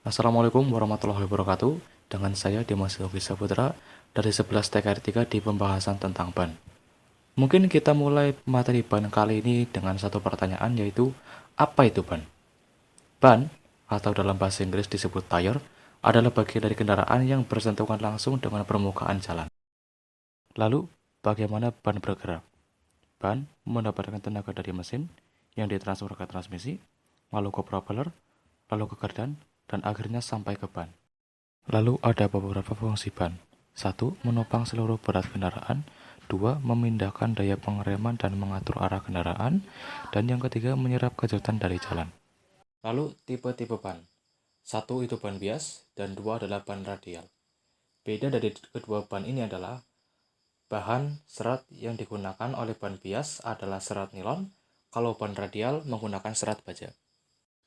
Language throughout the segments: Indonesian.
Assalamualaikum warahmatullahi wabarakatuh. Dengan saya Dimas Yogi Saputra dari 11 TKR 3 di pembahasan tentang ban. Mungkin kita mulai materi ban kali ini dengan satu pertanyaan, yaitu apa itu ban? Ban, atau dalam bahasa Inggris disebut tire, adalah bagian dari kendaraan yang bersentuhan langsung dengan permukaan jalan. Lalu, bagaimana ban bergerak? Ban mendapatkan tenaga dari mesin yang ditransfer ke transmisi, lalu ke propeller, lalu ke kardan, dan akhirnya sampai ke ban. Lalu ada beberapa fungsi ban. Satu, menopang seluruh berat kendaraan. Dua, memindahkan daya pengereman dan mengatur arah kendaraan. Dan yang ketiga, menyerap kejutan dari jalan. Lalu tipe-tipe ban. Satu itu ban bias, dan dua adalah ban radial. Beda dari kedua ban ini adalah bahan serat yang digunakan oleh ban bias adalah serat nilon, kalau ban radial menggunakan serat baja.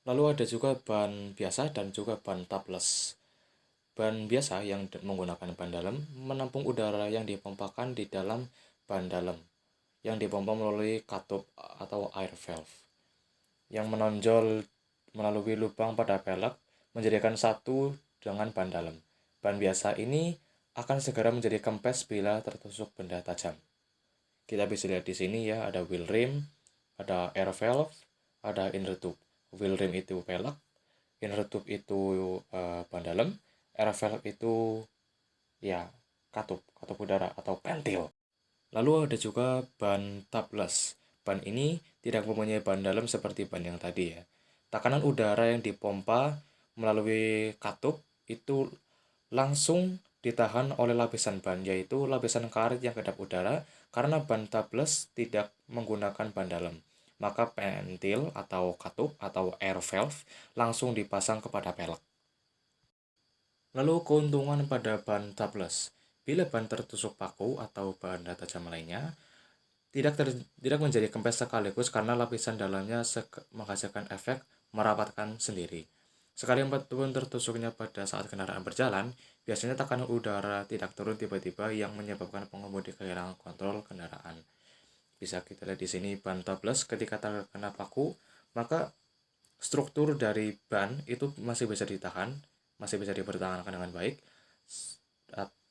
Lalu ada juga ban biasa dan juga ban tubeless. Ban biasa yang menggunakan ban dalam menampung udara yang dipompakan di dalam ban dalam, yang dipompa melalui katup atau air valve, yang menonjol melalui lubang pada pelek menjadikan satu dengan ban dalam. Ban biasa ini akan segera menjadi kempes bila tertusuk benda tajam. Kita bisa lihat di sini ya, ada wheel rim, ada air valve, ada inner tube. Wheel rim itu pelek, inner tube itu ban dalam, air valve itu ya katup udara atau pentil. Lalu ada juga ban tubeless. Ban ini tidak mempunyai ban dalam seperti ban yang tadi ya. Tekanan udara yang dipompa melalui katup itu langsung ditahan oleh lapisan ban, yaitu lapisan karet yang kedap udara, karena ban tubeless tidak menggunakan ban dalam. Maka pentil atau katup atau air valve langsung dipasang kepada pelek. Lalu keuntungan pada ban tubeless. Bila ban tertusuk paku atau benda tajam lainnya, tidak menjadi kempes sekaligus karena lapisan dalamnya menghasilkan efek merapatkan sendiri. Sekalipun tertusuknya pada saat kendaraan berjalan, biasanya tekanan udara tidak turun tiba-tiba yang menyebabkan pengemudi kehilangan kontrol kendaraan. Bisa kita lihat di sini ban tubeless ketika terkena paku, maka struktur dari ban itu masih bisa ditahan, masih bisa dipertahankan dengan baik,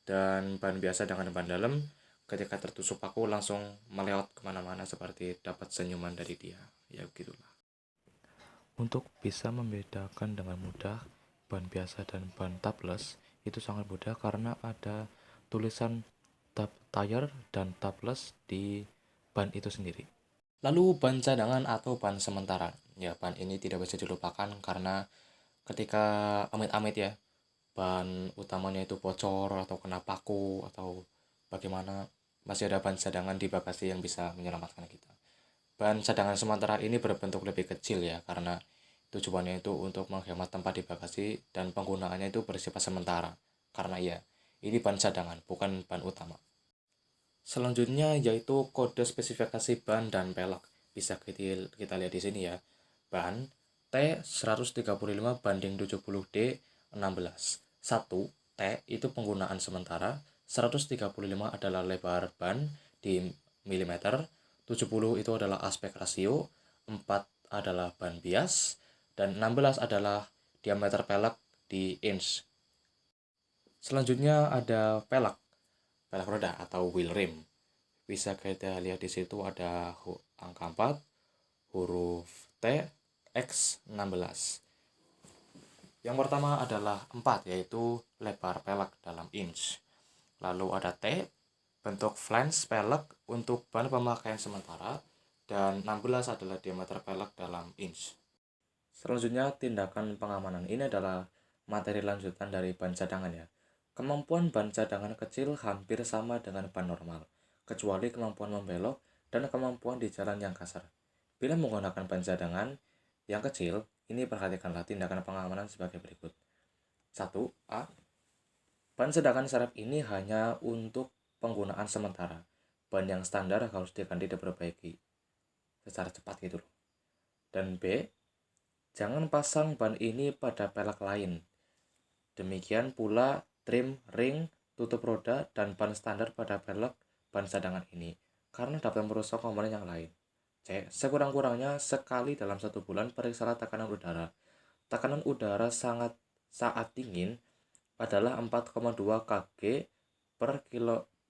dan ban biasa dengan ban dalam ketika tertusuk paku langsung melewat kemana-mana seperti dapat senyuman dari dia. Ya begitulah. Untuk bisa membedakan dengan mudah ban biasa dan ban tubeless itu sangat mudah karena ada tulisan tire dan tubeless di ban itu sendiri. Lalu ban cadangan atau ban sementara. Ya, ban ini tidak bisa dilupakan karena ketika amit-amit ya, ban utamanya itu bocor atau kena paku atau bagaimana, masih ada ban cadangan di bagasi yang bisa menyelamatkan kita. Ban cadangan sementara ini berbentuk lebih kecil ya, karena tujuannya itu untuk menghemat tempat di bagasi dan penggunaannya itu bersifat sementara. Karena ya, ini ban cadangan, bukan ban utama. Selanjutnya yaitu kode spesifikasi ban dan pelek. Bisa kita lihat di sini ya. Ban T135/70D16. 1 T itu penggunaan sementara, 135 adalah lebar ban di milimeter, 70 itu adalah aspek rasio, 4 adalah ban bias, dan 16 adalah diameter pelek di inch. Selanjutnya ada pelek roda atau wheel rim. Bisa kita lihat di situ ada angka 4, huruf T, X 16. Yang pertama adalah 4, yaitu lebar pelek dalam inch. Lalu ada T, bentuk flange pelek untuk ban pemakaian sementara, dan 16 adalah diameter pelek dalam inch. Selanjutnya, tindakan pengamanan ini adalah materi lanjutan dari ban cadangan ya. Kemampuan ban cadangan kecil hampir sama dengan ban normal, kecuali kemampuan membelok dan kemampuan di jalan yang kasar. Bila menggunakan ban cadangan yang kecil, ini perhatikanlah tindakan pengamanan sebagai berikut. 1. A. Ban cadangan serep ini hanya untuk penggunaan sementara. Ban yang standar harus diganti dan diperbaiki secara cepat gitu loh. Dan B. Jangan pasang ban ini pada pelek lain. Demikian pula trim, ring, tutup roda, dan ban standar pada pelek ban cadangan ini, karena dapat merusak komponen yang lain. C. Sekurang-kurangnya sekali dalam 1 bulan periksalah tekanan udara. Tekanan udara sangat saat dingin adalah 4,2 kg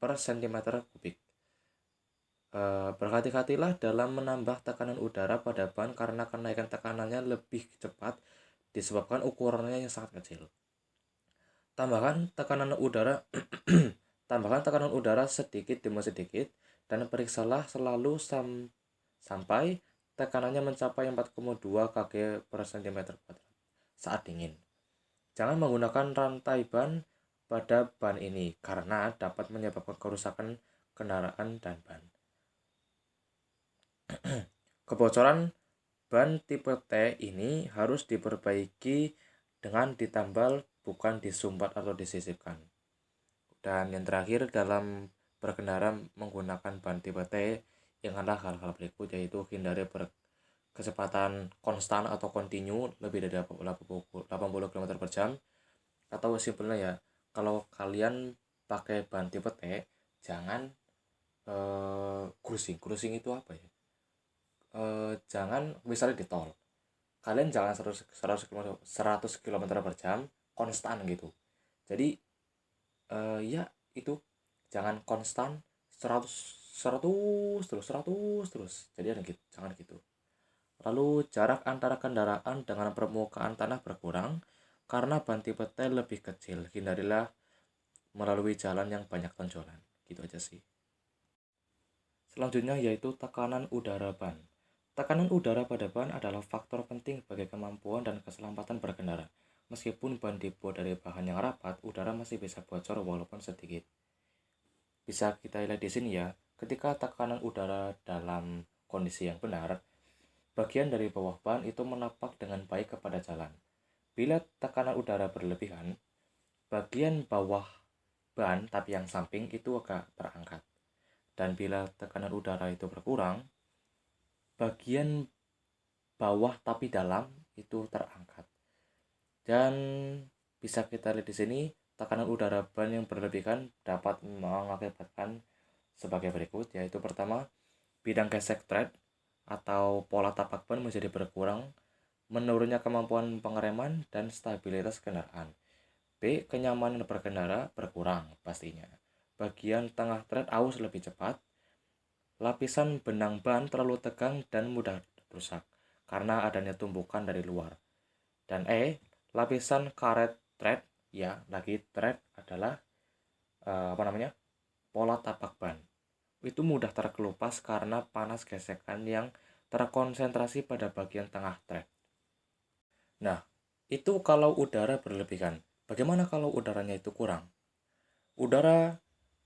per sentimeter kubik. Berhati-hatilah dalam menambah tekanan udara pada ban karena kenaikan tekanannya lebih cepat disebabkan ukurannya yang sangat kecil. Tambahkan tekanan udara tambahkan tekanan udara sedikit demi sedikit dan periksalah selalu sampai tekanannya mencapai 4,2 kg per cm² saat dingin. Jangan menggunakan rantai ban pada ban ini karena dapat menyebabkan kerusakan kendaraan dan ban. Kebocoran ban tipe T ini harus diperbaiki dengan ditambal, bukan disumbat atau disisipkan. Dan yang terakhir dalam berkendara menggunakan ban tipe T, ingatlah hal-hal berikut, yaitu hindari kecepatan konstan atau kontinu lebih dari 80 km per jam. Atau simpelnya ya, kalau kalian pakai ban tipe T, jangan cruising itu apa ya? Jangan misalnya di tol, kalian jangan 100 km per jam konstan gitu. Jadi ya itu jangan konstan 100 terus. Jadi jangan gitu. Lalu jarak antara kendaraan dengan permukaan tanah berkurang karena ban tipe T lebih kecil. Hindarilah melalui jalan yang banyak tonjolan. Gitu aja sih. Selanjutnya yaitu tekanan udara ban. Tekanan udara pada ban adalah faktor penting bagi kemampuan dan keselamatan berkendara. Meskipun ban dibuat dari bahan yang rapat, udara masih bisa bocor walaupun sedikit. Bisa kita lihat di sini ya, ketika tekanan udara dalam kondisi yang benar, bagian dari bawah ban itu menapak dengan baik kepada jalan. Bila tekanan udara berlebihan, bagian bawah ban tapi yang samping itu agak terangkat. Dan bila tekanan udara itu berkurang, bagian bawah tapi dalam itu terangkat. Dan bisa kita lihat di sini, tekanan udara ban yang berlebihan dapat mengakibatkan sebagai berikut, yaitu pertama, bidang gesek tread atau pola tapak ban menjadi berkurang, menurunnya kemampuan pengereman dan stabilitas kendaraan. B. Kenyamanan berkendara berkurang pastinya. Bagian tengah tread aus lebih cepat. Lapisan benang ban terlalu tegang dan mudah rusak karena adanya tumbukan dari luar. Dan E. Lapisan karet tread, ya lagi tread adalah pola tapak ban. Itu mudah terkelupas karena panas gesekan yang terkonsentrasi pada bagian tengah tread. Nah, itu kalau udara berlebihan. Bagaimana kalau udaranya itu kurang?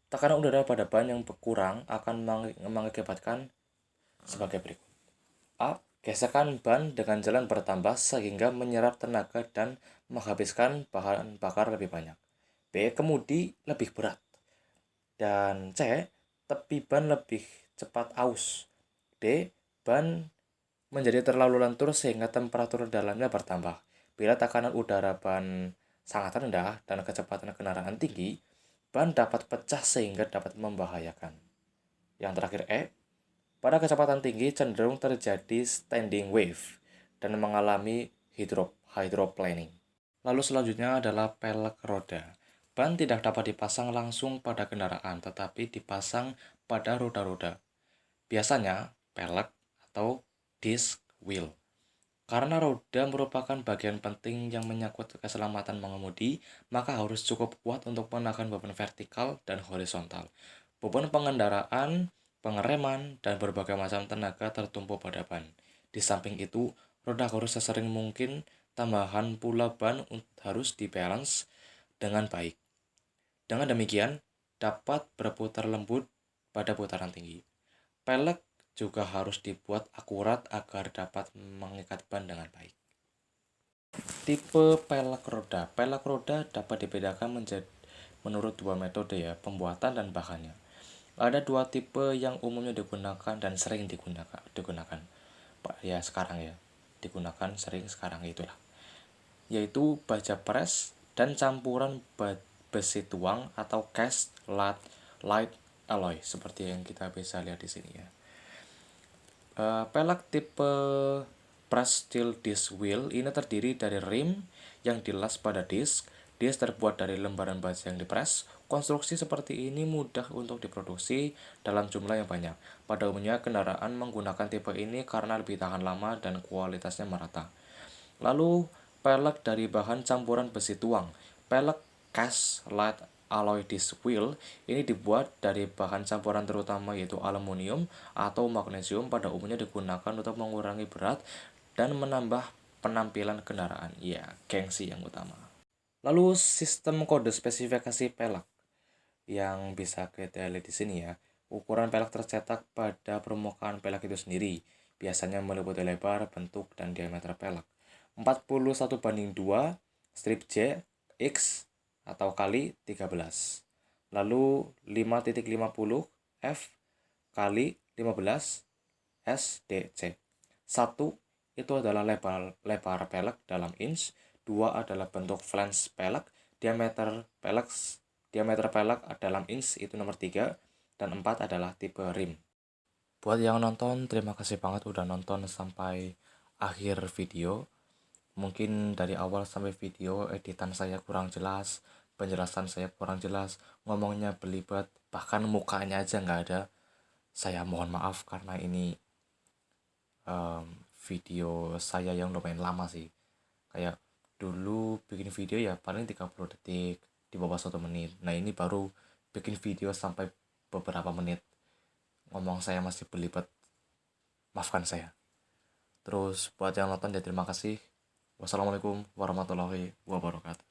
Tekanan udara pada ban yang berkurang akan mengakibatkan sebagai berikut. A. Gesekan ban dengan jalan bertambah sehingga menyerap tenaga dan menghabiskan bahan bakar lebih banyak. B. Kemudi lebih berat. Dan C. Tepi ban lebih cepat aus. D. Ban menjadi terlalu lentur sehingga temperatur dalamnya bertambah. Bila tekanan udara ban sangat rendah dan kecepatan kendaraan tinggi, ban dapat pecah sehingga dapat membahayakan. Yang terakhir E, pada kecepatan tinggi cenderung terjadi standing wave dan mengalami hydroplaning. Lalu selanjutnya adalah pelek roda. Ban tidak dapat dipasang langsung pada kendaraan, tetapi dipasang pada roda-roda. Biasanya pelek atau disc wheel. Karena roda merupakan bagian penting yang menyangkut keselamatan mengemudi, maka harus cukup kuat untuk menahan beban vertikal dan horizontal. Beban pengendaraan, pengereman, dan berbagai macam tenaga tertumpu pada ban. Di samping itu, roda harus sesering mungkin, tambahan pula ban harus dibalance dengan baik. Dengan demikian, dapat berputar lembut pada putaran tinggi. Pelek juga harus dibuat akurat agar dapat mengikat ban dengan baik. Tipe pelek roda. Pelek roda dapat dibedakan menurut dua metode ya, pembuatan dan bahannya. Ada dua tipe yang umumnya digunakan dan sering digunakan. Ya sekarang ya, digunakan sering sekarang itulah. Yaitu baja press dan campuran besi tuang atau cast light alloy seperti yang kita bisa lihat di sini ya. Pelek tipe Press steel disc wheel ini terdiri dari rim yang dilas pada disk. Disk terbuat dari lembaran baja yang dipres. Konstruksi seperti ini mudah untuk diproduksi dalam jumlah yang banyak. Pada umumnya kendaraan menggunakan tipe ini karena lebih tahan lama dan kualitasnya merata. Lalu pelek dari bahan campuran besi tuang. Pelek cast light alloy disc wheel ini dibuat dari bahan campuran terutama yaitu aluminium atau magnesium, pada umumnya digunakan untuk mengurangi berat dan menambah penampilan kendaraan. Ya, gengsi yang utama. Lalu sistem kode spesifikasi pelek yang bisa kita lihat di sini ya. Ukuran pelek tercetak pada permukaan pelek itu sendiri. Biasanya meliputi lebar, bentuk, dan diameter pelek. 41:2 strip J X atau kali 13. Lalu 5,50 F kali 15 SDC. 1 itu adalah lebar pelek dalam inch, 2 adalah bentuk flange pelek, diameter pelek dalam inch itu nomor 3, dan 4 adalah tipe rim. Buat yang nonton, terima kasih banget udah nonton sampai akhir video. Mungkin dari awal sampai video editan saya kurang jelas, penjelasan saya kurang jelas, ngomongnya belibet, bahkan mukanya aja nggak ada. Saya mohon maaf karena ini video saya yang lumayan lama sih. Kayak dulu bikin video ya paling 30 detik, di bawah 1 menit. Nah ini baru bikin video sampai beberapa menit. Ngomong saya masih belibet, maafkan saya. Terus buat yang nonton ya terima kasih. Wassalamualaikum warahmatullahi wabarakatuh.